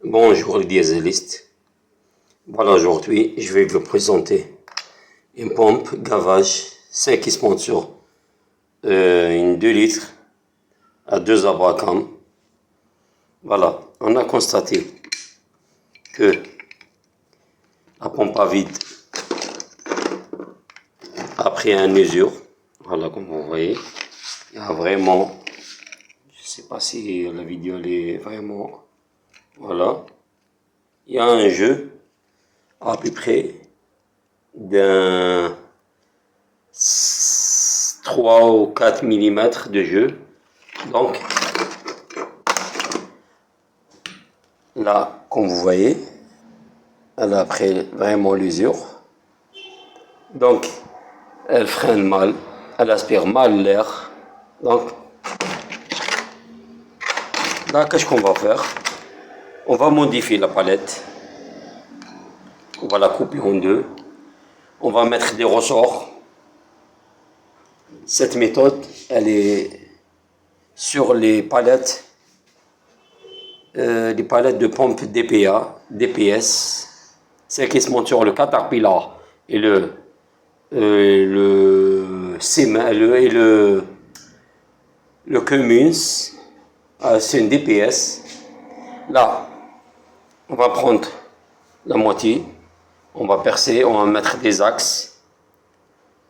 Bonjour les dieselistes. Voilà, aujourd'hui, je vais vous présenter une pompe gavage 5 qui se monte sur une 2 litres à 2 Abracam. Voilà, on a constaté que la pompe à vide a pris un usure. Voilà, comme vous voyez, il y a vraiment, je ne sais pas si la vidéo elle est vraiment, voilà, il y a un jeu à peu près d'un 3 ou 4 mm de jeu. Donc là, comme vous voyez, elle a pris vraiment l'usure. Donc elle freine mal, elle aspire mal l'air. Donc là, qu'est-ce qu'on va faire? On va modifier la palette. On va la couper en deux. On va mettre des ressorts. Cette méthode, elle est sur les palettes de pompe DPA, DPS, celles qui se montent sur le Caterpillar et le Cummins, c'est une DPS. Là, on va prendre la moitié, on va percer, on va mettre des axes,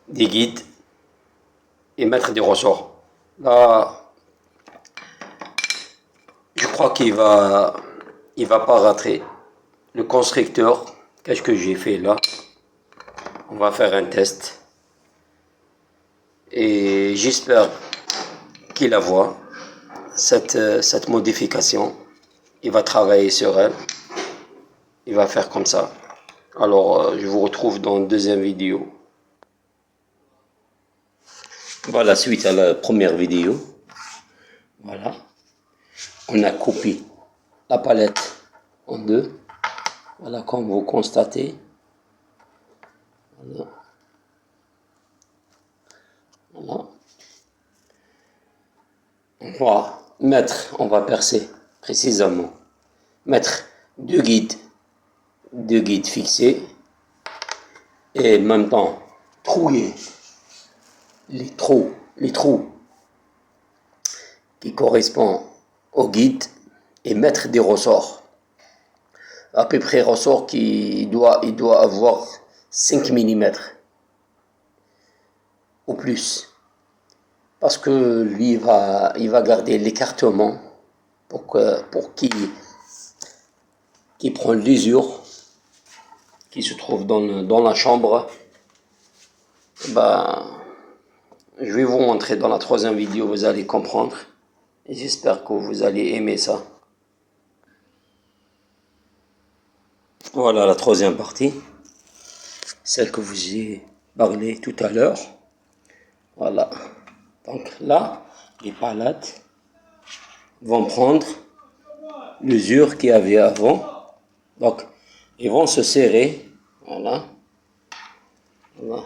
des guides et mettre des ressorts. Là, je crois qu'il va pas rater. Le constructeur, qu'est-ce que j'ai fait là? On va faire un test et j'espère qu'il la voit, cette modification. Il va travailler sur elle, il va faire comme ça. Alors je vous retrouve dans une deuxième vidéo. Voilà, suite à la première vidéo, voilà, on a coupé la palette en deux. Voilà, comme vous constatez. Voilà. Voilà. On va percer précisément, mettre deux guides fixés et en même temps trouiller les trous qui correspondent au guide et mettre des ressorts. À peu près ressort il doit avoir 5 mm ou plus. Parce que lui, il va garder l'écartement pour qu'il prenne l'usure qui se trouve dans la chambre. Ben, je vais vous montrer dans la troisième vidéo, vous allez comprendre. Et j'espère que vous allez aimer ça. Voilà la troisième partie, celle que vous ai parlé tout à l'heure. Voilà. Donc là, les palettes vont prendre l'usure qu'il y avait avant. Donc, ils vont se serrer. Voilà. Voilà.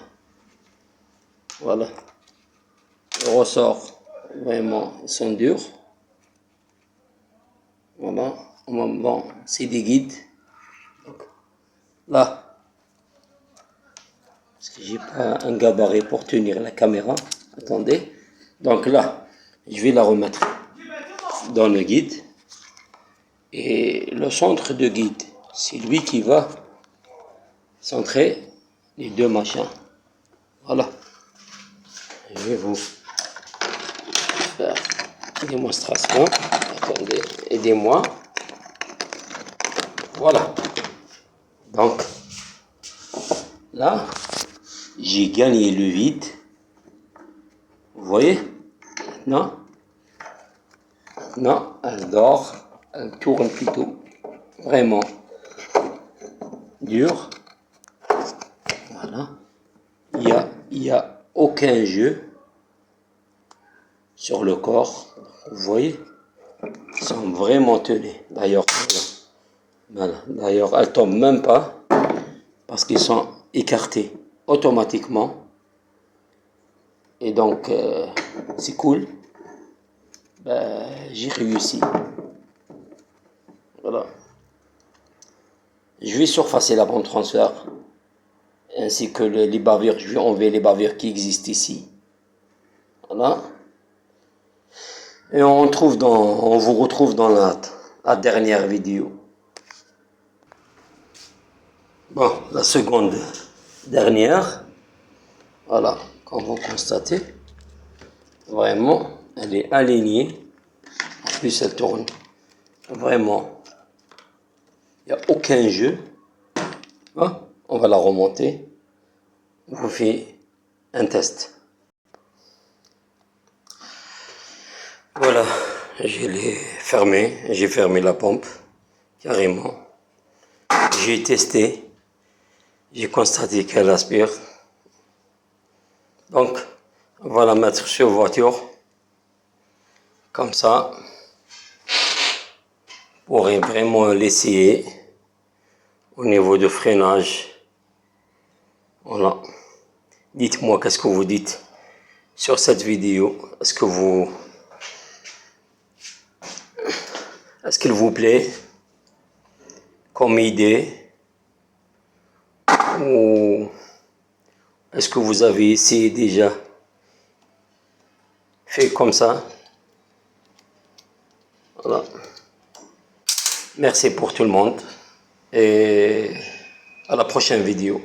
Voilà. Les ressorts, vraiment, ils sont durs. Voilà. Bon, c'est des guides. Donc, là, parce que j'ai pas un gabarit pour tenir la caméra. Attendez. Donc là, je vais la remettre dans le guide. Et le centre de guide, c'est lui qui va centrer les deux machins. Voilà. Je vais vous faire une démonstration. Attendez, aidez-moi. Voilà. Donc, là, j'ai gagné le vide. Vous voyez? Non? Non, elle dort. Elle tourne plutôt. Vraiment dur. Voilà. Il y a aucun jeu sur le corps. Vous voyez? Ils sont vraiment tenus. D'ailleurs, voilà. D'ailleurs, elles ne tombent même pas parce qu'ils sont écartés automatiquement. Et donc, c'est cool. Ben, j'ai réussi. Voilà. Je vais surfacer la bande transfert, ainsi que les bavures. Je vais enlever les bavures qui existent ici. Voilà. Et on vous retrouve dans la dernière vidéo. Bon, la seconde dernière. Voilà, comme vous constatez, vraiment, elle est alignée. En plus, elle tourne. Vraiment, il n'y a aucun jeu. Hein? On va la remonter. Je vous fais un test. Voilà, j'ai fermé la pompe, carrément. J'ai testé, j'ai constaté qu'elle aspire. Donc, on va la mettre sur voiture, comme ça, pour vraiment l'essayer au niveau de freinage. Voilà. Dites-moi qu'est-ce que vous dites sur cette vidéo. Est-ce qu'il vous plaît comme idée, ou est-ce que vous avez essayé déjà fait comme ça? Voilà. Merci pour tout le monde et à la prochaine vidéo.